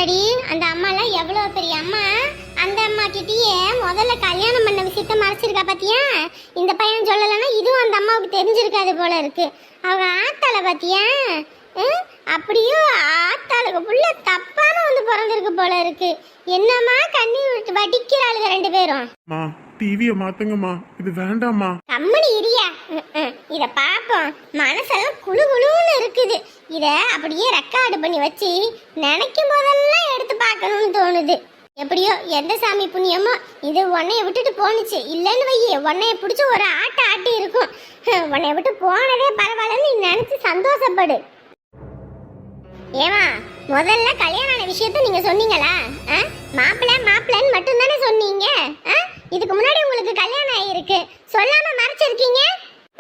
பாத்தியாடி அந்த அம்மாலாம் எவ்வளவு பெரிய அம்மா. அந்த அம்மா கிட்டயே முதல்ல கல்யாணம் பண்ண விஷயத்த மறைச்சிருக்கா பாத்தியா. இந்த பையன் சொல்லலைன்னா இதுவும் அந்த அம்மாவுக்கு தெரிஞ்சிருக்காது போல இருக்கு. அவங்க ஆத்தால பாத்தியா, அப்படியும் ஆத்தாளுக்கு புள்ள தப்பான வந்து பிறந்திருக்கு போல இருக்கு. என்னம்மா கண்ணி வடிக்கிறாளுங்க ரெண்டு பேரும். டிவியை மாத்துங்கம்மா, இது வேண்டாம்மா. கம்மனி இரியா, இத பாப்போம். மனசெல்லாம் குழு குழுன்னு இருக்குது. இத அப்படியே ரெக்கார்டு பண்ணி வச்சு நினைக்கும் போதெல்லாம் எடுத்து பார்க்கணும்னு தோணுது. எப்படியோ எந்த சாமி புண்ணியமோ இது உன்னைய விட்டுட்டு போனுச்சு. இல்லைன்னு வையே உன்னைய பிடிச்சி ஒரு ஆட்டி இருக்கும். உன்னைய விட்டு போனதே பரவாயில்லன்னு நீ நினைச்சு சந்தோஷப்படு. ஏமா முதல்ல கல்யாணம் விஷயத்த நீங்க சொன்னீங்களா? மாப்பிள்ளன்னு மட்டும் தானே சொன்னீங்க. இதுக்கு முன்னாடி உங்களுக்கு கல்யாணம் ஆயிருக்கு, சொல்லாம மறைச்சிருக்கீங்க.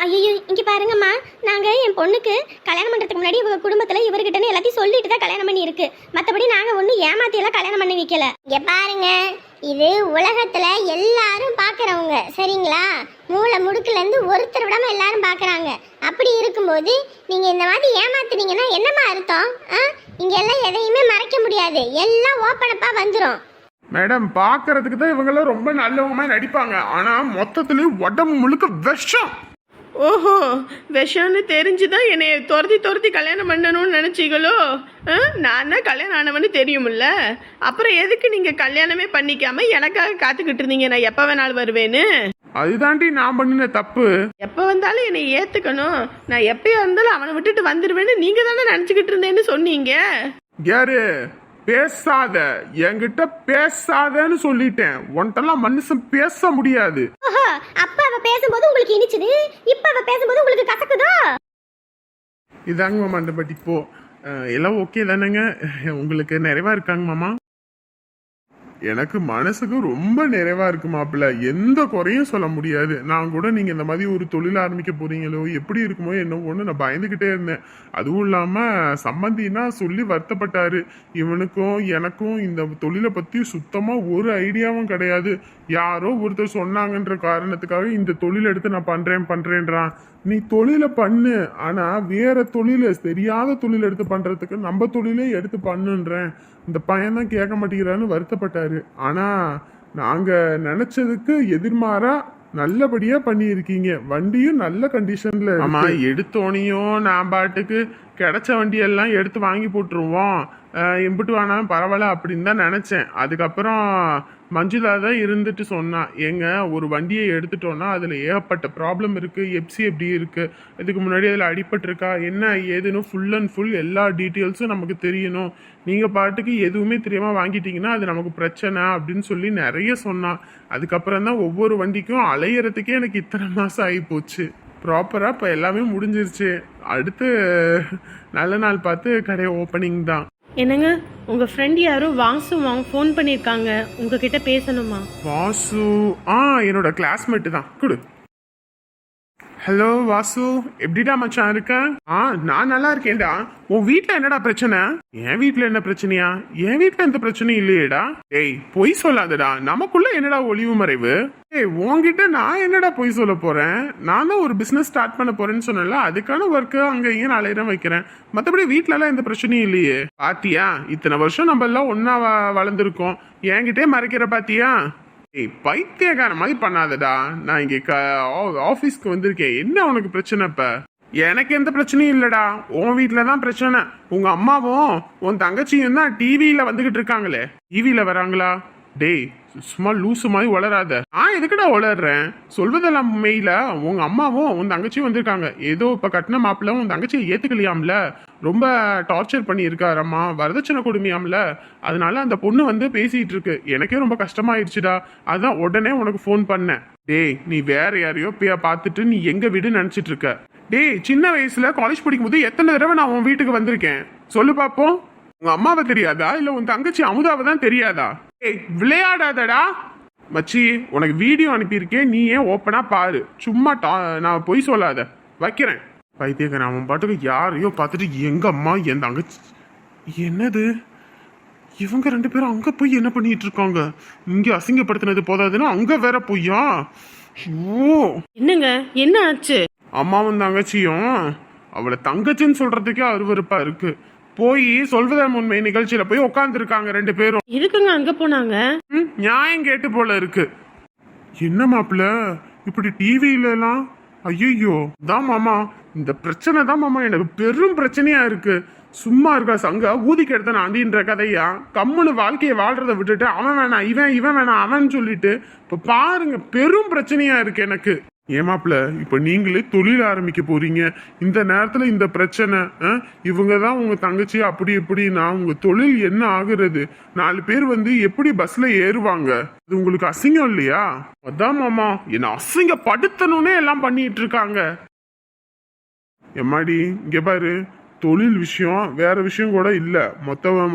ஐயோ இங்க பாருங்கம்மா, நாங்க என் பொண்ணுக்கு கல்யாணம் பண்றதுக்கு முன்னாடி இவங்க குடும்பத்துல இவர்கிட்ட எல்லாத்தையும் சொல்லிட்டு தான் கல்யாணம் பண்ணி இருக்கு. மத்தபடி நாங்க ஒண்ணு ஏமாத்தி எல்லாம் கல்யாணம் பண்ணி வைக்கல. இங்க பாருங்க, இது உலகத்துல எல்லாரும் பாக்குறவங்க சரிங்களா. மூளை முடுக்குல இருந்து ஒருத்தர் விடாம எல்லாரும் பாக்குறாங்க. அப்படி இருக்கும்போது நீங்க இந்த மாதிரி ஏமாத்துனீங்கன்னா என்னமா அர்த்தம்? இங்க எல்லாம் எதையுமே மறைக்க முடியாது, எல்லாம் ஓப்பனப்பா வந்துரும். மேடம், பாக்குறதுக்கு தான் இவங்கெல்லாம் ரொம்ப நல்லவங்க நடிப்பாங்க, ஆனா மொத்தத்துலயும் உடம்பு முழுக்க விஷம். ஓஹோ, விஷம்னு தெரிஞ்சுதான் என்னைய துரத்தி கல்யாணம் பண்ணணும்னு நினைச்சீங்களோ? நான் தான் கல்யாணம் ஆனவன்னு தெரியுமில்ல, அப்புறம் எதுக்கு நீங்க கல்யாணமே பண்ணிக்காம எனக்காக காத்துக்கிட்டு இருந்தீங்க நான் எப்ப வேணாலும் வருவேன்னு? அதுதாண்டி நான் பண்ணின தப்பு. எப்ப வந்தாலும் என்னை ஏத்துக்கணும், நான் எப்பயா இருந்தாலும் அவனை விட்டுட்டு வந்துருவேன்னு நீங்க தானே நினைச்சுக்கிட்டு இருந்தேன்னு சொன்னீங்க. யாரு பேசாத, என்கிட்ட பேசாதன்னு சொல்லிட்டேன். உன்ட்டெல்லாம் மனுஷன் பேச முடியாது. அப்ப அவ பேசும்போது உங்களுக்கு இனிச்சுது, இப்ப அவ பேசும்போது உங்களுக்கு கசக்குதா? இதாங்க மாமா அந்த பட்டி. இப்போ எல்லாம் ஓகே தானேங்க? உங்களுக்கு நிறைவா இருக்காங்க மாமா? எனக்கு மனசுக்கு ரொம்ப நிறைவா இருக்கு மாப்பிள்ள, எந்த குறையும் சொல்ல முடியாது. நான் கூட நீங்க இந்த மாதிரி ஒரு தொழில் ஆரம்பிக்க போறீங்களோ எப்படி இருக்குமோ என்னவோன்னு நான் பயந்துகிட்டே இருந்தேன். அதுவும் இல்லாம சம்பந்தினா சொல்லி வருத்தப்பட்டாரு. இவனுக்கும் எனக்கும் இந்த தொழிலை பத்தி சுத்தமா ஒரு ஐடியாவும் கிடையாது. யாரோ ஒருத்தர் சொன்னாங்கன்ற காரணத்துக்காக இந்த தொழில் எடுத்து நான் பண்றேன்றான். நீ தொழிலை பண்ணு, ஆனா வேற தொழில தெரியாத தொழில் எடுத்து பண்றதுக்கு நம்ம தொழிலே எடுத்து பண்ணுன்றேன். இந்த பையன் தான் கேட்க மாட்டேங்கிறான்னு வருத்தப்பட்டாரு. ஆனா நாங்க நினைச்சதுக்கு எதிர்மாறா நல்லபடியா பண்ணியிருக்கீங்க. வண்டியும் நல்ல கண்டிஷன்ல. ஆமா, எடுத்தோனையும் நான் பாட்டுக்கு கிடைச்ச வண்டியெல்லாம் எடுத்து வாங்கி போட்டுருவோம், எம்பிட்டு வேணாலும் பரவாயில்ல அப்படின்னு தான் நினைச்சேன். அதுக்கப்புறம் மஞ்சுளா தான் இருந்துட்டு சொன்னா, ஏங்க ஒரு வண்டியை எடுத்துட்டோம்னா அதுல ஏகப்பட்ட ப்ராப்ளம் இருக்கு, எப்சி எப்படி இருக்கு, இதுக்கு முன்னாடி அதுல அடிபட்டிருக்கா, என்ன ஏதுன்னு ஃபுல் அண்ட் ஃபுல் எல்லா டீட்டெயில்ஸும் நமக்கு தெரியணும். நீங்க பாட்டுக்கு எதுவுமே தெரியாம வாங்கிட்டீங்கன்னா அது நமக்கு பிரச்சனை அப்படின்னு சொல்லி நிறைய சொன்னா. அதுக்கப்புறம் தான் ஒவ்வொரு வண்டிக்கும் அலையறதுக்கே எனக்கு இத்தனை மாசம் ஆகி போச்சு. ப்ராப்பரா இப்போ எல்லாமே முடிஞ்சிருச்சு. அடுத்து நல்ல நாள் பார்த்து கடை ஓப்பனிங் தான். என்னங்க, உங்க ஃப்ரெண்ட் யாரும் வாசு ஃபோன் பண்ணிருக்காங்க, உங்ககிட்ட பேசணுமா? வாசு? என்னோட கிளாஸ்மேட்டு தான். குடு. ஹலோ வாசு, எப்படிடா மச்சான் இருக்க? நான் நல்லா இருக்கேன்டா. உன் வீட்டுல என்னடா பிரச்சனை? என் வீட்டுல என்ன பிரச்சனையா? என் வீட்டுல எந்த பிரச்சனையும் இல்லையேடா. ஏய் பொய் சொல்லாதடா, நமக்குள்ள என்னடா ஒளிவு மறைவு? ஏய் உன்கிட்ட நான் என்னடா பொய் சொல்ல போறேன்? நான் தான் ஒரு பிசினஸ் ஸ்டார்ட் பண்ண போறேன்னு சொன்னல, அதுக்கான ஒர்க்கு அங்க இங்க நாளையிடம் வைக்கிறேன். மத்தபடி வீட்டுல எல்லாம் எந்த பிரச்சனையும் இல்லையே. பாத்தியா, இத்தனை வருஷம் நம்ம எல்லாம் ஒன்னா வளர்ந்துருக்கோம், என்கிட்டே மறைக்கிற பாத்தியா? ஏய் பைத்தியக்கார மாதிரி பண்ணாதடா. நான் இங்க ஆபீஸ்க்கு வந்திருக்கேன், என்ன உனக்கு பிரச்சனை? இப்ப எனக்கு எந்த பிரச்சனையும் இல்லடா, உன் வீட்டுல தான் பிரச்சனை. உங்க அம்மாவும் உன் தங்கச்சியும் தான் டிவியில வந்துகிட்டு இருக்காங்களே. டிவியில வராங்களா? டேய் சும்மா லூசு மாதிரி வளராத. எதுக்குடா வளர்றேன்? சொல்வதெல்லாம் மெயில உங்க அம்மாவும் உன் தங்கச்சியும் வந்திருக்காங்க. ஏதோ இப்ப கட்டின மாப்பிள்ள உன் தங்கச்சியை ஏத்துக்கலையாம்ல, ரொம்ப டார்ச்சர் பண்ணி இருக்காரம்மா, வரதட்சணை கொடுமையாம்ல. அதனால அந்த பொண்ணு வந்து பேசிட்டு இருக்கு. எனக்கே ரொம்ப கஷ்டமாயிடுச்சுடா, அதான் உடனே உனக்கு ஃபோன் பண்ணேன். டேய் நீ வேற யாரையோ பார்த்துட்டு நீ எங்க வீடு நினைச்சிட்டு இருக்க? டேய் சின்ன வயசுல காலேஜ் படிக்கும் போது எத்தனை தடவை நான் உன் வீட்டுக்கு வந்திருக்கேன் சொல்லு பாப்போம். உங்க அம்மாவை தெரியாதா இல்ல உன் தங்கச்சி அமுதாவை தான் தெரியாதா? ஏய் விளையாடாதடா மச்சி, உனக்கு வீடியோ அனுப்பியிருக்கேன், நீ ஏன் ஓப்பனா பாரு. சும்மா நான் பொய் சொல்லாத, வைக்கிறேன். பைத்தியக்காரன் அவன் பாட்டுக்கு யாரையோ பார்த்துட்டு எங்க அம்மா என் தங்கச்சி. என்னது இவங்க ரெண்டு பேரும் அங்க போய் என்ன பண்ணிட்டு இருக்காங்க? இங்க அசிங்கப்படுத்தினது போதாதுன்னா அங்க வேற பொய்யா? என்னங்க என்ன ஆச்சு? அம்மாவும் தங்கச்சியும் அவளை தங்கச்சின்னு சொல்றதுக்கே அருவருப்பா இருக்கு. போய் சொல்வதன் உண்மை நிகழ்ச்சியில போய் உட்காந்துருக்காங்க 2 பேரும். இருக்குங்க அங்க போனாங்க. நியாயம் கேட்டு போல இருக்கு. என்ன மாப்பிள்ள இப்படி டிவியில எல்லாம்? ஐயோ தான் மாமா, இந்த பிரச்சனை தான் மாமா எனக்கு பெரும் பிரச்சனையா இருக்கு. சும்மா இருக்கா சங்க ஊதிக்கு எடுத்த நாண்டின்ற கதையா? கம்முன்னு வாழ்க்கையை வாழ்றதை விட்டுட்டு அவன் வேணாம் இவன் வேணாம் அவன் சொல்லிட்டு இப்ப பாருங்க பெரும் பிரச்சனையா இருக்கு எனக்கு. ஏமாப்ல இப்ப நீங்களே தொழில் ஆரம்பிக்க போறீங்க, இந்த நேரத்துல இந்த பிரச்சனை, இவங்க தான் உங்க தங்கச்சி அப்படி இப்படின்னா உங்க தொழில் என்ன ஆகுறது? 4 பேர் வந்து எப்படி பஸ்ல ஏறுவாங்க? இது உங்களுக்கு அசிங்கம் இல்லையா? அதான் மாமா என்ன அசிங்கப்படுத்தணும்னே எல்லாம் பண்ணிட்டு இருக்காங்க. எம்மாடி இங்க பாரு, தொழில் விஷயம் வேற விஷயம் கூட இல்ல.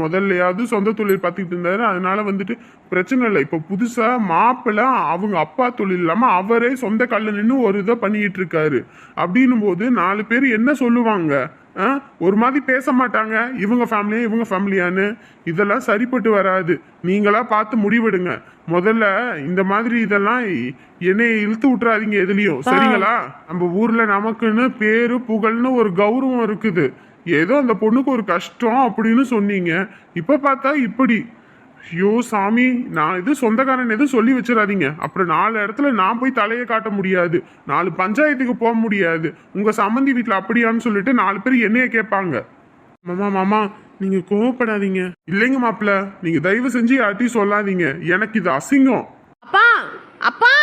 முதல்லையாவது சொந்த தொழில் பார்த்துக்கிட்டு இருந்தாரு, அதனால வந்துட்டு பிரச்சனை இல்லை. இப்போ புதுசா மாப்பிள்ள அவங்க அப்பா தொழில் இல்லாம அவரே சொந்த கல்ல நின்று ஒரு இதை பண்ணிட்டு இருக்காரு. அப்படின்னும் போது 4 பேர் என்ன சொல்லுவாங்க? ஒரு மாதிரி பேச மாட்டாங்க, இவங்க ஃபேமிலியா இவங்க ஃபேமிலியான்னு. இதெல்லாம் சரிப்பட்டு வராது. நீங்களா பார்த்து முடிவெடுங்க. முதல்ல இந்த மாதிரி இதெல்லாம் என்னைய இழுத்து விட்டுறாதீங்க எதுலயும், சரிங்களா? நம்ம ஊர்ல நமக்குன்னு பேரு புகழ்னு ஒரு கௌரவம் இருக்குது. ஏதோ அந்த பொண்ணுக்கு ஒரு கஷ்டம் அப்படின்னு சொன்னீங்க, இப்ப பார்த்தா இப்படி. ஐயோ சாமி, நான் இது சொந்தக்காரன் எதுவும் சொல்லி வச்சிடாதீங்க. அப்புறம் 4 இடத்துல நான் போய் தலையை காட்ட முடியாது, 4 பஞ்சாயத்துக்கு போக முடியாது. உங்க சம்மந்தி வீட்டுல அப்படியான்னு சொல்லிட்டு 4 பேர் என்னைய கேட்பாங்க. மாமா மாமா நீங்க கோவப்படாதீங்க. இல்லைங்க மாப்பிள்ள, நீங்க தயவு செஞ்சு யார்ட்டையும் சொல்லாதீங்க, எனக்கு இது அசிங்கம். அப்பா அப்பா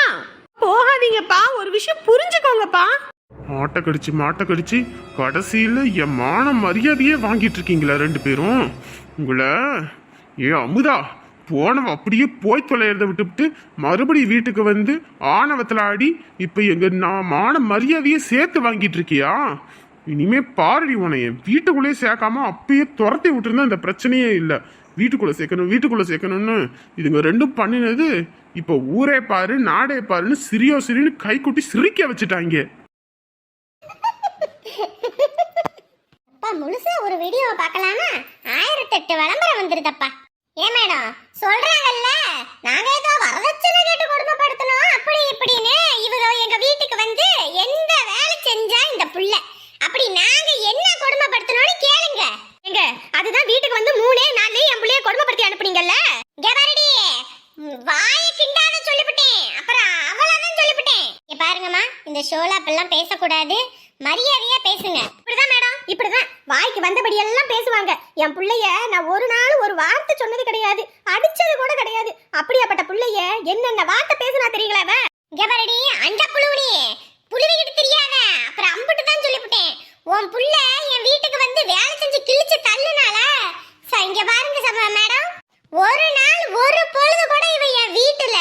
போகாதீங்கப்பா, ஒரு விஷயம் புரிஞ்சுக்கோங்கப்பா. மாட்டை கடிச்சு கடைசியில என் மான மரியாதையே வாங்கிட்டு இருக்கீங்களா 2 பேரும்? உங்களை அமுதா போனவ அப்படியே போய் தொலைறத விட்டுவிட்டு மறுபடியும் வீட்டுக்கு வந்து ஆணவத்தில் ஆடி இப்ப எங்க நான் மான மரியாதையே சேர்த்து வாங்கிட்டு இருக்கியா? இனிமே பாரடி உன என் வீட்டுக்குள்ளேயே சேர்க்காம அப்பயே துரத்தி விட்டுருந்தா இந்த பிரச்சனையே இல்லை. வீட்டுக்குள்ள சேர்க்கணும்னு இதுங்க 2 பண்ணினது இப்ப ஊரே பாரு நாடே பாருன்னு சிரின்னு கை குட்டி சிரிக்க வச்சுட்டாங்க. முழுசா ஒரு வீடியோ பார்க்கலாமா? 1008 விளம்பரம் வந்துருதப்பா. ஏன் மேடம் சொல்றாங்கல்ல, நாங்க ஏதோ வரதட்சணை கேட்டு கொடுமைப்படுத்தணும் அப்படி இப்படின்னு. இவங்க எங்க வீட்டுக்கு வந்து எந்த வேலை செஞ்சா இந்த புள்ள அப்படி நாங்க என்ன கொடுமைப்படுத்தணும்னு கேளுங்க. எங்க அதுதான் வீட்டுக்கு வந்து 3 நாள்லயே என் புள்ளைய கொடுமைப்படுத்தி அனுப்புனீங்கல்ல. இங்க பாருடி, வாய கிண்டாத சொல்லிவிட்டேன், அப்புறம் அவளதான் சொல்லிவிட்டேன். இங்க பாருங்கம்மா, இந்த ஷோல அப்பெல்லாம் பேசக்கூடாது, மரியாதையா பேசுங்க. இப்படிதான் மேடம், இப்படிதான் வாய்க்கு வந்தபடி எல்லாம் பேசுவாங்க. என் புள்ளைய நான் ஒரு நாள் ஒரு வார்த்தை சொன்னது கிடையாது, அடிச்சது கூட கிடையாது. அப்படியாப்பட்ட புள்ளைய என்னென்ன வார்த்தை பேசுனா தெரியுங்களா? இங்க பாருடி அண்ட புழுவனி, புழுவிக்கிட்டு தெரியாத, அப்புறம் அம்பிட்டு தான் சொல்லிவிட்டேன். உன் புள்ள என் வீட்டுக்கு வந்து வேலை செஞ்சு கிழிச்சு தள்ளுனால இங்க பாருங்க மேடம், ஒரு நாள் ஒரு பொழுது கூட இவ என் வீட்டுல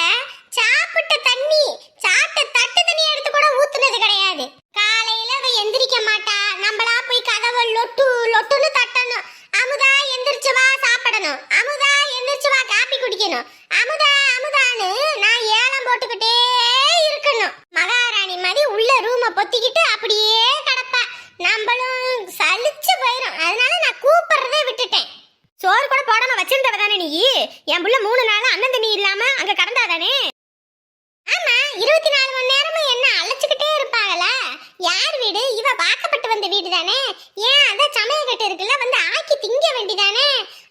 சாப்பிட்ட தண்ணி சாப்பிட்ட தட்டு தண்ணி எடுத்து கூட ஊத்துனது கிடையாது. காலையில அவ எந்திரிக்க மாட்டா, நம்மளா போய் கதவை லொட்டுன்னு தட்டணும். அமுதா எந்திரிச்சு வா சாப்பிடணும், அமுதா எந்திரிச்சு வா காப்பி குடிக்கணும், அமுதான்னு நான் ஏலம் போட்டுக்கிட்டே இருக்கணும். மகாராணி மாதிரி உள்ள ரூமை பொத்திக்கிட்டு அப்படியே கிடப்பா. நம்மளும் சலிச்சு போயிடும். அதனால நான் கூப்பிடுறதே விட்டுட்டேன். சோறு கூட போடாம வச்சிருந்தவ தானே நீ? என் புள்ள 3 நாள் அண்ணன் தண்ணி இல்லாம அங்க கடந்தாதானே? ஆமா, 24 மணி நேரமும் என்ன அழைச்சுக்கிட்டே இருப்பாங்களா? யார் வீடு? இவ வாக்கப்பட்டு வந்த வீடு தானே. ஏன் அத சமயக்கட்டு இருக்குல்ல, வந்து ஆக்கி திங்க வேண்டிதானே.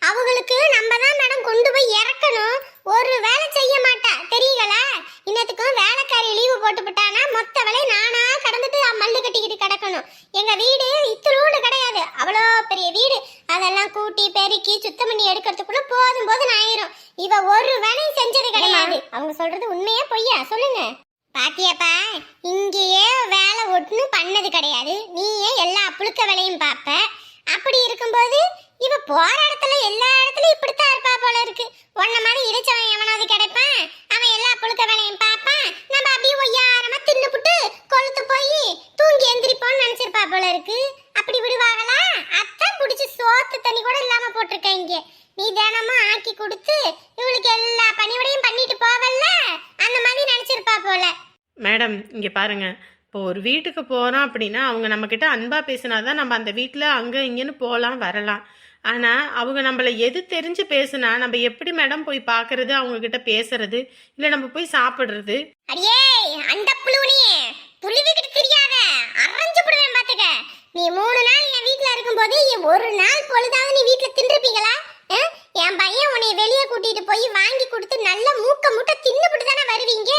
அவங்களுக்கு நம்ம தான் மேடம் கொண்டு போய் இறக்கணும். ஒரு வேலை செய்ய மாட்டா தெரியுங்களா? இன்னத்துக்கும் வேலைக்காரி லீவு போட்டு விட்டானா மொத்த வேலை நானா கடந்துட்டு மல்லு கட்டிக்கிட்டு கிடக்கணும். எங்க வீடு இத்துளூண்டு கிடையாது, அவ்வளோ பெரிய வீடு. அதெல்லாம் கூட்டி பெருக்கி சுத்தம் பண்ணி எடுக்கிறதுக்குள்ள போதும் ஆயிரும். இவ ஒரு வேலையும் செஞ்சது கிடையாது. அவங்க சொல்றது உண்மையா பொய்யா சொல்லுங்க. பாத்தியாப்பா, இங்கேயே வேலை ஒட்டுன்னு பண்ணது கிடையாது, நீயே எல்லா புழுக்க வேலையும் பாப்ப. அப்படி இருக்கும்போது இவ போற இடத்துல எல்லா இடத்துலயும் இப்படித்தான் இருப்பா போல இருக்கு. உன்ன மாதிரி இடிச்சவன் எவனாவது கிடைப்பான், அவன் எல்லா புழுக்க வேலையும் பாப்பான். நம்ம அப்படியே ஒய்யாரமா தின்னுபுட்டு கொளுத்து போய் தூங்கி எந்திரிப்போம்னு நினைச்சிருப்பா போல இருக்கு. அப்படி விடுவாங்களா? அத்தான் புடிச்சு சோத்து தண்ணி கூட இல்லாம போட்டிருக்கீங்க. நீ தினமும் ஆக்கி கொடுத்து இவளுக்கு எல்லா பணிவிடையும் பண்ணிட்டு போவல்ல, அந்த மாதிரி நினைச்சிருப்பா போல. மேடம் இங்க பாருங்க, இப்போ ஒரு வீட்டுக்கு போறோம் அப்படின்னா அவங்க நம்ம கிட்ட அன்பா பேசினாதான் நம்ம அந்த வீட்டுல அங்க இங்கன்னு போகலாம் வரலாம். ஆனா அவங்க நம்மள எது தெரிஞ்சு பேசுனா நம்ம எப்படி மேடம் போய் பாக்குறது, அவங்க கிட்ட பேசுறது, இல்ல நம்ம போய் சாப்பிடுறது? அடியே அண்ட புழுவனியே, புழுவிக்கிட்டு தெரியாத அரைஞ்சு போடுவேன் பாத்துக்க. நீ 3 நாள் என் வீட்ல இருக்கும்போது ஒரு நாள் பொழுதாவது நீ வீட்ல தின்றுப்பீங்களா? என் பையன் உன்னை வெளியே கூட்டிட்டு போய் வாங்கி கொடுத்து நல்ல மூக்க முட்டை தின்னுபிட்டு தானே வருவீங்க.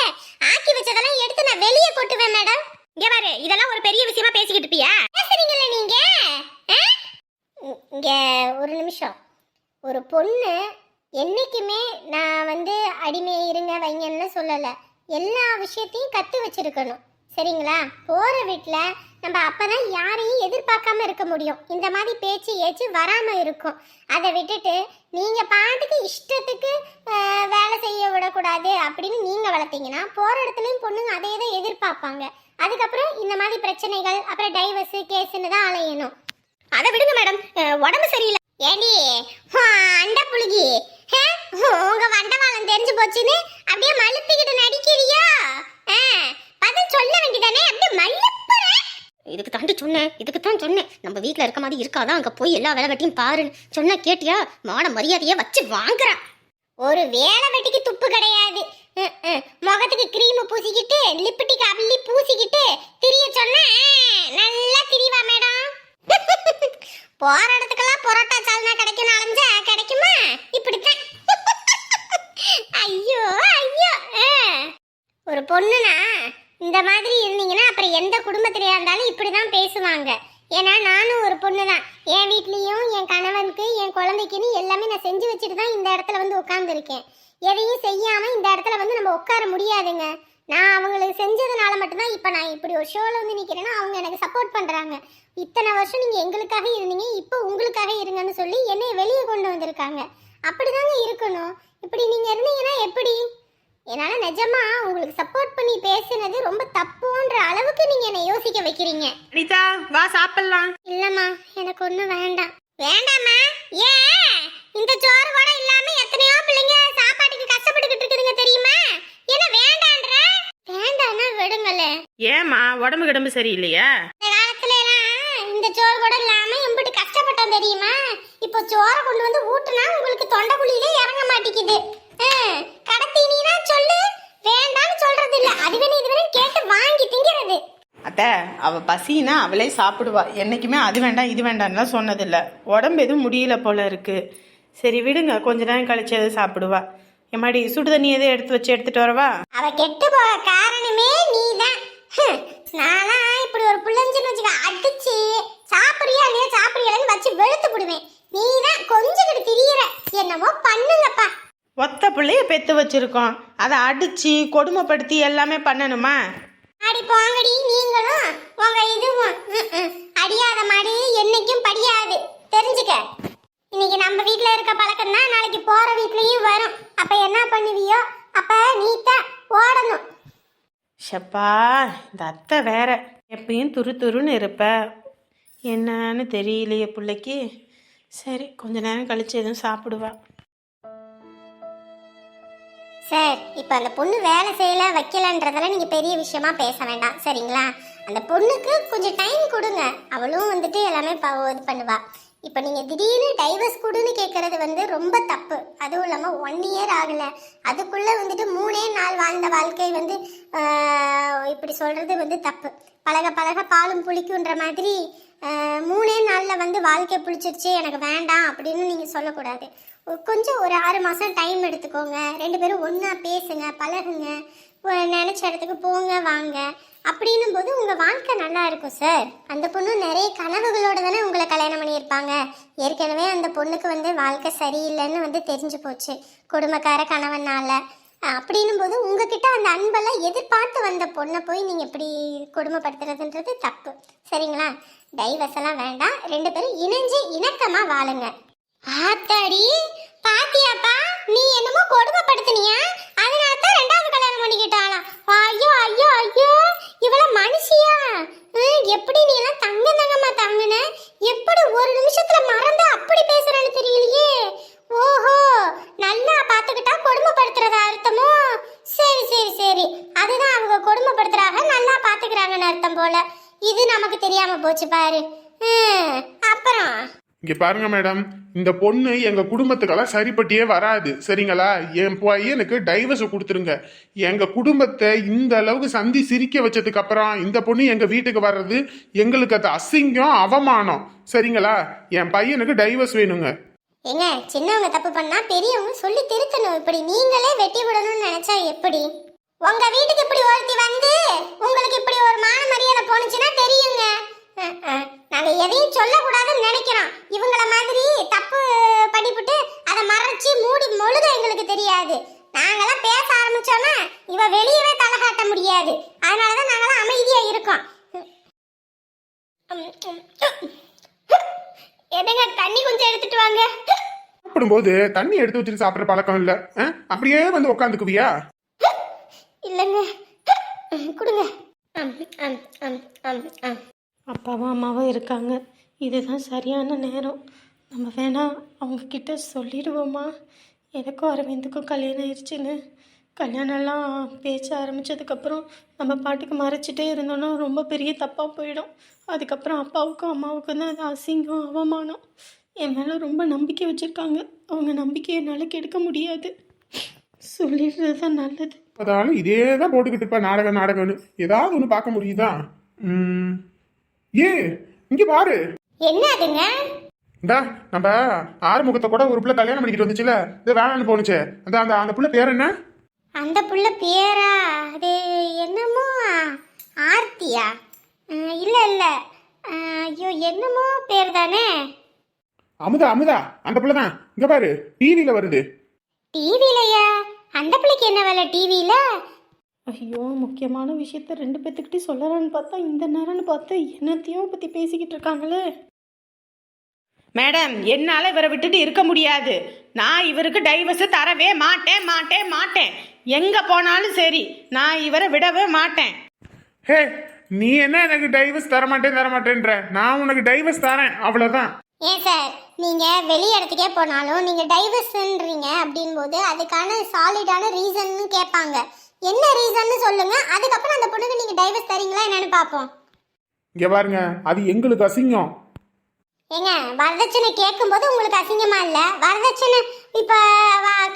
ஆக்கி வச்சதெல்லாம் எடுத்து நான் வெளியே கொட்டுவேன் மேடம். இங்க பாரு, இதெல்லாம் ஒரு பெரிய விஷயமா பேசிக்கிட்டு இருப்பியா? பேசுறீங்கல்ல நீங்க. இங்க ஒரு நிமிஷம். ஒரு பொண்ணு என்னைக்குமே நான் வந்து அடிமை இருங்க வைங்கன்னு சொல்லலை. எல்லா விஷயத்தையும் கற்று வச்சிருக்கணும், சரிங்களா? போகிற வீட்டில் நம்ம அப்போ தான் யாரையும் எதிர்பார்க்காம இருக்க முடியும். இந்த மாதிரி பேச்சு ஏச்சு வராமல் இருக்கும். அதை விட்டுட்டு நீங்கள் பாட்டுக்கு இஷ்டத்துக்கு வேலை செய்ய விடக்கூடாது அப்படின்னு நீங்கள் வளர்த்தீங்கன்னா போகிற இடத்துலையும் பொண்ணுங்க அதே தான் எதிர்பார்ப்பாங்க. அதுக்கப்புறம் இந்த மாதிரி பிரச்சனைகள், அப்புறம் டைவர்ஸு கேஸுன்னு தான் அலையணும். அதை விடுங்க மேடம், உடம்பு சரியில்லை. ஏடி அண்ட புழுகி, உங்க வண்டவாளம் தெரிஞ்சு போச்சுன்னு அப்படியே மழுப்பிக்கிட்டு நடிக்கிறியோ? பதில் சொல்ல வேண்டியதானே, அப்படியே மழுப்புற. இதுக்கு தான் சொன்னேன் நம்ம வீட்டில் இருக்க மாதிரி இருக்காதான், அங்கே போய் எல்லா வேலை வெட்டியும் பாருன்னு சொன்ன. கேட்டியா? மான மரியாதையை வச்சு வாங்குறான். ஒரு வேலை வெட்டிக்கு துப்பு கிடையாது. முகத்துக்கு கிரீம் பூசிக்கிட்டு லிப்டிக் அள்ளி பூசிக்கிட்டு திரிய சொன்ன நல்லா திரிவா மேடம். போற இடத்துக்கெல்லாம் பொரோட்டா சால்னா கிடைக்கும் அலைஞ்சா கிடைக்குமா? இப்படித்தான். ஐயோ ஐயோ. ஒரு பொண்ணுனா இந்த மாதிரி இருந்தீங்கன்னா அப்புறம் எந்த குடும்பத்திலையா இருந்தாலும் இப்படிதான் பேசுவாங்க. ஏன்னா நானும் ஒரு பொண்ணு தான். என் வீட்லேயும் என் கணவனுக்கு என் குழந்தைக்குன்னு எல்லாமே நான் செஞ்சு வச்சுட்டு தான் இந்த இடத்துல வந்து உட்காந்துருக்கேன். எதையும் செய்யாமல் இந்த இடத்துல வந்து நம்ம உட்கார முடியாதுங்க. நான் அவங்களுக்கு செஞ்சதுனால மட்டும்தான் இப்போ நான் இப்படி ஒரு ஷோவில் வந்து நிற்கிறேன்னா அவங்க எனக்கு சப்போர்ட் பண்ணுறாங்க. இத்தனை வருஷம் நீங்கள் எங்களுக்காக இருந்தீங்க, இப்போ உங்களுக்காக இருங்கன்னு சொல்லி என்னை வெளியே கொண்டு வந்திருக்காங்க. அப்படிதாங்க இருக்கணும். இப்படி நீங்கள் இருந்தீங்கன்னா எப்படி? என்னால் நிஜமா உங்களுக்கு சப்போர்ட் பண்ணி பேசுனது ரொம்ப தப்புன்ற அளவுக்கு நீங்கள் என்னை யோசிக்க வைக்கிறீங்க. அனிதா வா சாப்பிடலாம். இல்லைம்மா, எனக்கு ஒன்றும் வேண்டாம். வேண்டாம்மா? ஏன்? இந்த சோறு கூட இல்லாமல் எத்தனையோ பிள்ளைங்க சாப்பாட்டுக்கு கஷ்டப்பட்டுக்கிட்டு இருக்குதுங்க தெரியுமா? என்ன வேண்டான்ற? வேண்டாம்னா விடுங்களே. ஏமா உடம்பு கிடம்பு சரியில்லையா? இந்த காலத்துல எல்லாம் இந்த சோறு கூட இல்லாம எம்பிட்டு கஷ்டப்பட்டோம் தெரியுமா? இப்போ சோறை கொண்டு வந்து ஊட்டுனா உங்களுக்கு தொண்டைக்குழியிலே இறங்க மாட்டேங்குது. கடத்தி நீனா சொல்லு, வேண்டாம்னு சொல்றது இல்ல. அது வேணும் இது வேணும் கேட்டு வாங்கி திங்கிறது. அத்தை அவ பசினா அவளே சாப்பிடுவா. என்னைக்குமே அது வேண்டாம் இது வேண்டாம்லாம் சொன்னதில்லை. உடம்பு எதுவும் முடியல போல இருக்கு. சரி விடுங்க, கொஞ்ச நேரம் கழிச்சு எதுவும் சாப்பிடுவா. எம்மாடி சுடு தண்ணி எதுவும் எடுத்துட்டு வரவா? அவ கெட்டு போக காரணமே நீதான். நானா இப்படி ஒரு புள்ளஞ்சுன்னு வச்சுக்க அடிச்சு சாப்பிடுறியா இல்லையா சாப்பிடுறியான்னு வச்சு வெளுத்து விடுவேன். நீதான் கொஞ்சம் திரியற. என்னமோ பண்ணுங்கப்பா. ஒத்த பிள்ளைய பெத்து வச்சிருக்கோம், அதை அடிச்சு கொடுமைப்படுத்தி எல்லாமே பண்ணணுமா? அடி போங்கடி நீங்களும் உங்க இதுவும். அடியாத மாடு என்னைக்கும் படியாது, தெரிஞ்சுக்க. இன்னைக்கு நம்ம வீட்ல இருக்க பழக்கம் தான் நாளைக்கு போற வீட்லயும் வரும். அப்ப என்ன பண்ணுவியோ அப்ப நீட்டா ஓடணும். ஷப்பா, இந்த அத்தை வேற எப்பயும் துருன்னு இருப்ப. என்னன்னு தெரியலையே பிள்ளைக்கு. சரி கொஞ்ச நேரம் கழிச்சு எதுவும் சாப்பிடுவா. சார், இப்போ அந்த பொண்ணு வேலை செய்யல வைக்கலன்றதெல்லாம் நீங்கள் பெரிய விஷயமா பேச வேண்டாம், சரிங்களா? அந்த பொண்ணுக்கு கொஞ்சம் டைம் கொடுங்க. அவளும் வந்துட்டு எல்லாமே இது பண்ணுவா. இப்போ நீங்கள் திடீர்னு டைவர்ஸ் கொடுன்னு கேட்குறது வந்து ரொம்ப தப்பு. அதுவும் இல்லாமல் 1 இயர் ஆகலை, அதுக்குள்ளே வந்துட்டு 3 நாள் வாழ்ந்த வாழ்க்கை வந்து இப்படி சொல்கிறது வந்து தப்பு. பழக பழக பாலும் புளிக்குன்ற மாதிரி 3 நாளில் வந்து வாழ்க்கை புளிச்சிருச்சு எனக்கு வேண்டாம் அப்படின்னு நீங்கள் சொல்லக்கூடாது. கொஞ்சம் ஒரு 6 மாதம் டைம் எடுத்துக்கோங்க. 2 பேரும் ஒன்றா பேசுங்க, பழகுங்க, நினச்ச இடத்துக்கு போங்க வாங்க. அப்படின்னும் போது உங்கள் வாழ்க்கை நல்லா இருக்கும் சார். அந்த பொண்ணு நிறைய கனவுகளோடு தானே உங்களை கல்யாணம் பண்ணியிருப்பாங்க. ஏற்கனவே அந்த பொண்ணுக்கு வந்து வாழ்க்கை சரியில்லைன்னு வந்து தெரிஞ்சு போச்சு குடும்பக்கார கணவனால. அப்படின்னும் போது உங்ககிட்ட அந்த அன்பெல்லாம் எதிர்பார்த்து வந்த பொண்ணை போய் நீங்கள் இப்படி கொடுமைப்படுத்துறதுன்றது தப்பு, சரிங்களா? டைவர்ஸ் எல்லாம் வேண்டாம். 2 பேரும் இணைஞ்சு இணக்கமாக வாழுங்க. ஆத்தாடி பாத்தியாப்பா, நீ என்னமோ கொடுமைப்படுத்தினியா? அதனால தான் 2வது கல்யாணம் பண்ணிக்கிட்டாளாம். ஐயோ ஐயோ ஐயோ, இவள மனுஷியா? எப்படி நீ எல்லாம் தங்கமா தங்குன? எப்படி ஒரு நிமிஷத்துல மறந்து அப்படி பேசுறேன்னு தெரியலையே. ஓஹோ, நல்லா பாத்துக்கிட்டா கொடுமைப்படுத்துறதா அர்த்தமோ? சரி சரி சரி, அதுதான் அவங்க கொடுமைப்படுத்துறாங்க, நல்லா பாத்துக்கிறாங்கன்னு அர்த்தம் போல. இது நமக்கு தெரியாம போச்சு பாரு. அப்புறம் இங்க பாருங்க மேடம், இந்த பொண்ணு எங்க குடும்பத்துக்கெல்லாம் சரிப்பட்டியே வராது, சரிங்களா? என் பையனுக்கு டைவர்ஸ் கொடுத்துருங்க. எங்க குடும்பத்தை இந்த அளவுக்கு சந்தி சிரிக்க வச்சதுக்கு அப்புறம் இந்த பொண்ணு எங்க வீட்டுக்கு வர்றது எங்களுக்கு அது அசிங்கம், அவமானம், சரிங்களா? என் பையனுக்கு டைவர்ஸ் வேணுங்க. ஏங்க, சின்னவங்க தப்பு பண்ணா பெரியவங்க சொல்லி திருத்தணும். இப்படி நீங்களே வெட்டி விடணும்னு நினைச்சா எப்படி? உங்க வீட்டுக்கு இப்படி ஒருத்தி வந்து உங்களுக்கு இப்படி ஒரு மான மரியாதை போனுச்சுன்னா தெரியுங்க. நாங்க எதையும் சொல்லக்கூடாதுன்னு நினைக்கிறோம். இவங்கள மாதிரி தப்பு பண்ணிவிட்டு அதை மறைச்சி மூடி மொழுக எங்களுக்கு தெரியாது. நாங்களாம் பேச ஆரம்பிச்சோன்னா இவ வெளியவே தலை காட்ட முடியாது. அதனாலதான் நாங்களாம் அமைதியா இருக்கோம். என்னங்க, தண்ணி கொஞ்சம் எடுத்துட்டு வாங்க. சாப்பிடும்போது தண்ணி எடுத்து வச்சுட்டு சாப்பிட்ற பழக்கம் இல்ல, அப்படியே வந்து உட்காந்துக்குவியா? இல்லைங்க, கொடுங்க. அப்பாவும் அம்மாவும் இருக்காங்க. இதுதான் சரியான நேரம். நம்ம வேணா அவங்க கிட்ட சொல்லிடுவோமா, எனக்கும் அரவிந்துக்கும் கல்யாணம் ஆயிடுச்சுன்னு. கல்யாணம்லாம் பேச்ச ஆரம்பித்ததுக்கப்புறம் நம்ம பாட்டுக்கு மறைச்சிட்டே இருந்தோன்னா ரொம்ப பெரிய தப்பாக போயிடும். அதுக்கப்புறம் அப்பாவுக்கும் அம்மாவுக்கும் தான் அது அசிங்கம், அவமானம். என் மேலே ரொம்ப நம்பிக்கை வச்சுருக்காங்க. அவங்க நம்பிக்கையை என்னால் கெடுக்க முடியாது. சொல்லிடுறது தான் நல்லது. அதாலும் இதே தான் போட்டுக்கிட்டு இருப்பா, நாடகம்னு. ஏதாவது ஒன்று பார்க்க முடியுதா? ஏ, இங்க பாரு. என்னதுங்க? இந்தா நம்ம ஆறுமுகத்தை கூட ஒரு பிள்ளை கல்யாணம் பண்ணிக்கிட்டு வந்துச்சுல, இது வேணான்னு போனுச்சு. அந்த பிள்ளை பேர் என்ன? அந்த புள்ள பேரா? அது என்னமோ ஆர்த்தியா? இல்ல இல்ல, ஐயோ என்னமோ பேர் தானே. அமுதா, அந்த பிள்ளை தான். இங்க பாரு, டிவியில வருது. டிவிலையா? அந்த பிள்ளைக்கு என்ன வேலை டிவியில? ஐயோ, முக்கியமான விஷயத்த 2 பேத்துக்கிட்டே சொல்லலான்னு பார்த்தா இந்த நேரம்னு பார்த்து என்னத்தையோ பற்றி பேசிக்கிட்டு இருக்காங்களே. மேடம், என்னால் இவரை விட்டுட்டு இருக்க முடியாது. நான் இவருக்கு டைவர்ஸை தரவே மாட்டேன். எங்கே போனாலும் சரி, நான் இவரை விடவே மாட்டேன். ஹே, நீ என்ன எனக்கு டைவர்ஸ் தரமாட்டேன்ற? நான் உனக்கு டைவர்ஸ் தரேன், அவ்வளவுதான். ஏன் சார், நீங்க வெளி இடத்துக்கே போனாலும் நீங்க டைவர்ஸ்ன்றீங்க அப்படின் போது அதுக்கான சாலிடான ரீசன் கேட்பாங்க. என்ன ரீசன்னு சொல்லுங்க, அதுக்கப்புறம் அந்த பொண்ணுக்கு நீங்க டைவர்ஸ் தரீங்களா என்னன்னு பாப்போம். இங்க பாருங்க, அது எங்களுக்கு அசிங்கம். ஏங்க, வரதட்சணை கேட்கும்போது உங்களுக்கு அசிங்கமா இல்ல? வரதட்சணை இப்ப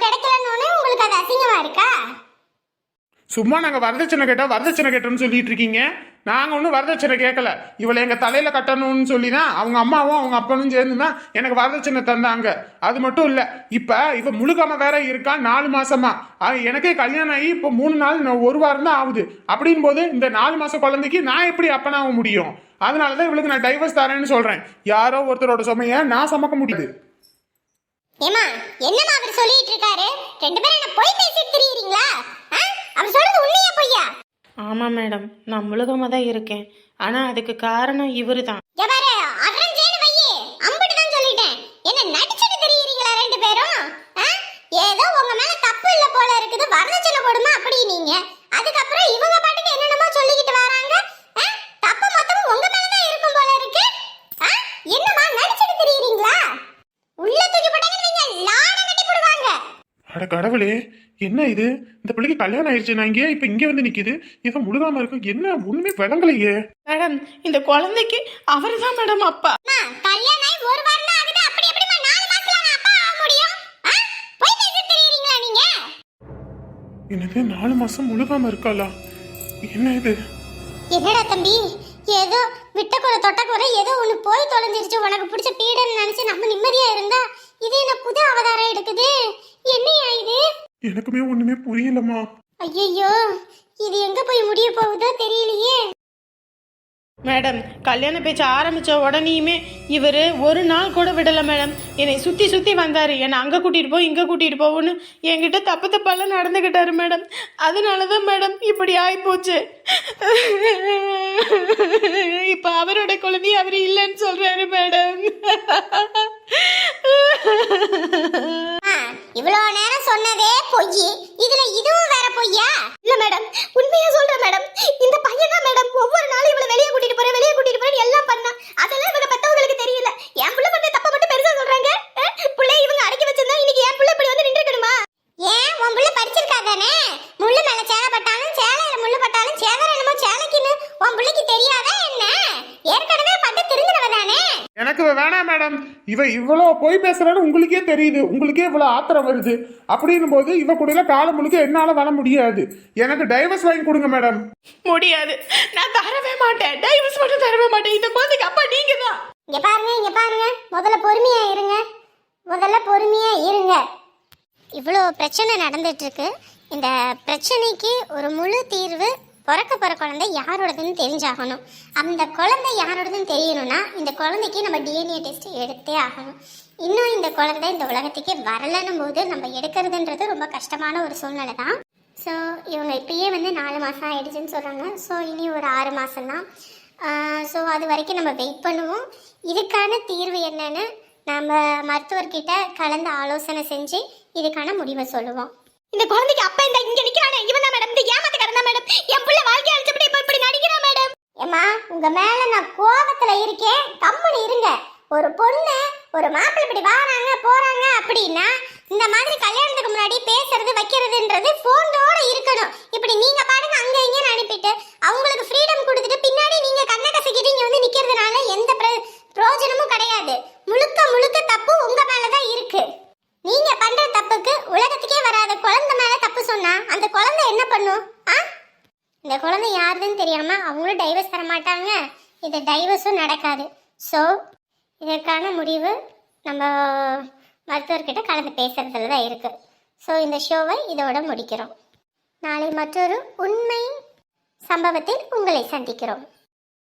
கிடைக்கலன்னு உங்களுக்கு அது அசிங்கமா இருக்கா? சும்மா நாங்க வரதட்சணை கேட்டோம்னு சொல்லிட்டு இருக்கீங்க. நாங்க ஒன்றும் வரதட்சணை கேட்கல. இவளை எங்க தலையில கட்டணும்னு சொல்லி தான் அவங்க அம்மாவும் அவங்க அப்பனும் சேர்ந்து தான் எனக்கு வரதட்சணை தந்தாங்க. அது மட்டும் இல்ல, இப்ப இவ முழுகாம வேற இருக்கா 4 மாசமா. எனக்கே கல்யாணம் ஆகி இப்போ 3 நாள் 1 வாரம் தான் ஆகுது. அப்படின் போது இந்த 4 மாச குழந்தைக்கு நான் எப்படி அப்பனாக முடியும்? அதனாலதான் இவளுக்கு நான் டைவர்ஸ் தரேன்னு சொல்றேன். யாரோ ஒருத்தரோட சுமைய நான் சுமக்க முடியுது. ஏமா, என்னமா அவர் சொல்லிட்டு இருக்காரு? 2 பேரும் என்ன போய் பேசிட்டு திரியறீங்களா? அவர் சொல்றது உண்மையா பொய்யா? ஆமாம் மேடம், நான் முழுகமாக தான் இருக்கேன். ஆனால் அதுக்கு காரணம் இவரு தான். பாரு, அரஞ்சேன்னு வையே, அம்பிட்டு தான் சொல்லிட்டேன். என்ன நடிச்சிட்டு திரியறீங்களா 2 பேரும்? ஏதோ உங்க மேல தப்பு இல்ல போல இருக்குது, வரதட்சணை கொடுமா அப்படி நீங்க. அதுக்கப்புறம் இவங்க பாட்டுக்கு என்னென்னமோ சொல்லிக்கிட்டு வராங்க. தப்பு மொத்தமும் உங்க மேல தான் இருக்கும் போல இருக்கு. என்னமா நடிச்சிட்டு திரியறீங்களா? உள்ள தூக்கி போட்டாங்கன்னு வைங்க, லாட கட்டி போடுவாங்க. அட கடவுளே, என்ன இது? இந்த பிள்ளைக்கு கல்யாணம் ஆயிடுச்சு, நான் இங்க வந்து நிக்குது, ஏதோ முழுகாம இருக்கும். என்ன ஒண்ணுமே விளங்கலையே. மேடம், இந்த குழந்தைக்கு அவர் தான் மேடம் அப்பா. கல்யாணம் ஆகி 1 வாரம் தான் ஆகுது, அப்படி எப்படிமா 4 மாசத்துல நான் அப்பா ஆக முடியும்? போய் பேசிட்டு திரியறீங்களா நீங்க? என்னது 4 மாசம் முழுகாம இருக்காளா? என்ன இது? என்னடா தம்பி, ஏதோ விட்ட குறை தொட்ட குறை ஏதோ ஒன்று போய் தொலைஞ்சிருச்சு. உனக்கு பிடிச்ச பீடன்னு நினைச்சு நம்ம நிம்மதியா இருந்தா இது என்ன புது அவதாரம் எடுக்குது? என்னையா இது? எனக்குமே ஒண்ணுமே புரியலமா. ஐயோ, இது எங்க போய் முடிய போகுதோ தெரியலையே. மேடம், கல்யாண பேச்சு ஆரம்பித்த உடனேயுமே இவர் ஒரு நாள் கூட விடலை மேடம். என்னை சுற்றி வந்தார். என்னை அங்கே கூட்டிகிட்டு போ இங்கே கூட்டிகிட்டு போவோன்னு என்கிட்ட தப்பெல்லாம் நடந்துக்கிட்டாரு மேடம். அதனால தான் மேடம் இப்படி ஆகிப்போச்சு. இப்போ அவரோட குழந்தைய அவர் இல்லைன்னு சொல்கிறாரு மேடம். இவ்வளோ நேரம் சொன்னதே பொய், இதுல இதுவும் வேற பொய்யா? இல்ல மேடம், உண்மையா சொல்றேன் மேடம். இந்த பையன் தான் மேடம் ஒவ்வொரு நாளும் இவ்வளவு வெளியே கூட்டிட்டு போறேன் எல்லாம் பண்ணா. அதெல்லாம் இவங்க பெத்தவங்களுக்கு தெரியல. என் புள்ள பண்ண தப்ப மட்டும் பெருசா சொல்றாங்க. புள்ளை இவங்க அடக்கி வச்சிருந்தா இன்னைக்கு என் புள்ள இப்படி வந்து நின்றுக்கணுமா? ஏன் உன் புள்ள படிச்சிருக்கா தானே? முள்ளு மேல சேலை பட்டாலும் சேலையில முள்ளு பட்டாலும் சேதர என்னமோ சேலைக்குன்னு உன் புள்ளைக்கு தெரியாதா என்ன? ஏற்கனவே பட்டு திருந்துறவ தானே. எனக்கு எனக்கு வேணாம் மேடம். இவ இவ்வளோ போய் பேசுறான்னு உங்களுக்கே தெரியுது, உங்களுக்கே இவ்வளோ ஆத்திரம் வருது. அப்படின்னும் போது இவ கூட காலம் முழுக்க என்னால வர முடியாது. எனக்கு டைவர்ஸ் வாங்கி கொடுங்க மேடம். முடியாது, நான் தரவே மாட்டேன். டைவர்ஸ் மட்டும் தரவே மாட்டேன். இந்த குழந்தைக்கு அப்பா நீங்க தான். இங்க பாருங்க, முதல்ல பொறுமையா இருங்க. இவ்வளோ பிரச்சனை நடந்துட்டு இருக்கு. இந்த பிரச்சனைக்கு ஒரு முழு தீர்வு பிறக்க போகிற குழந்தை யாரோடதுன்னு தெரிஞ்சாகணும். அந்த குழந்தை யாரோடதுன்னு தெரியணும்னா இந்த குழந்தைக்கு நம்ம டிஎன்ஏ டெஸ்ட் எடுத்தே ஆகணும். இன்னும் இந்த குழந்தை இந்த உலகத்துக்கே வரலன்னும் போது நம்ம எடுக்கிறதுன்றது ரொம்ப கஷ்டமான ஒரு சூழ்நிலை தான். ஸோ இவங்க இப்பயே 4 மாதம் ஆயிடுச்சுன்னு சொல்கிறாங்க. ஸோ இனி ஒரு 6 மாதம்தான். ஸோ அது வரைக்கும் நம்ம வெயிட் பண்ணுவோம். இதுக்கான தீர்வு என்னன்னு நம்ம மருத்துவர்கிட்ட கலந்து ஆலோசனை செஞ்சு இதுக்கான முடிவை சொல்லுவோம். இந்த குழந்தைக்கு அப்பா இந்த இங்க நிக்கிறானே இவன் தான் மேடம். இந்த ஏமாத்துக்காரன் தான் மேடம். என் புள்ள வாழ்க்கை அழிச்சபடி இப்படி நடிக்கிறான் மேடம். ஏம்மா, உங்க மேல நான் கோபத்துல இருக்கேன், கம்முனு இருங்க. ஒரு பொண்ணு ஒரு மாப்பிள்ளை இப்படி வராங்க போறாங்க அப்படின்னா இந்த மாதிரி கல்யாணத்துக்கு முன்னாடி பேசுறது வைக்கிறதுன்றது போனோட இருக்கணும். இப்படி நீங்க பாருங்க அங்க இங்கன்னு அனுப்பிட்டு அவங்களுக்கு ஃப்ரீடம் கொடுத்துட்டு பின்னாடி நீங்க கண்ணை கசக்கிட்டு இங்க வந்து நிக்கிறதுனால எந்த பிரயோஜனமும் கிடையாது. முழுக்க முழுக்க தப்பு உங்க மேலதான் இருக்கு. நீங்க பண்ற தப்புக்கு உலகத்துக்கே வராத குழந்தை மேல தப்பு சொன்னா அந்த குழந்தை என்ன பண்ணும்? இந்த குழந்தை யாருதுன்னு தெரியாம அவங்களும் டைவர்ஸ் தர மாட்டாங்க. இது டைவர்ஸும் நடக்காது. ஸோ இதற்கான முடிவு நம்ம மருத்துவர்கிட்ட கலந்து பேசுறதுல தான் இருக்கு. ஸோ இந்த ஷோவை இதோட முடிக்கிறோம். நாளை மற்றொரு உண்மை சம்பவத்தில் உங்களை சந்திக்கிறோம்.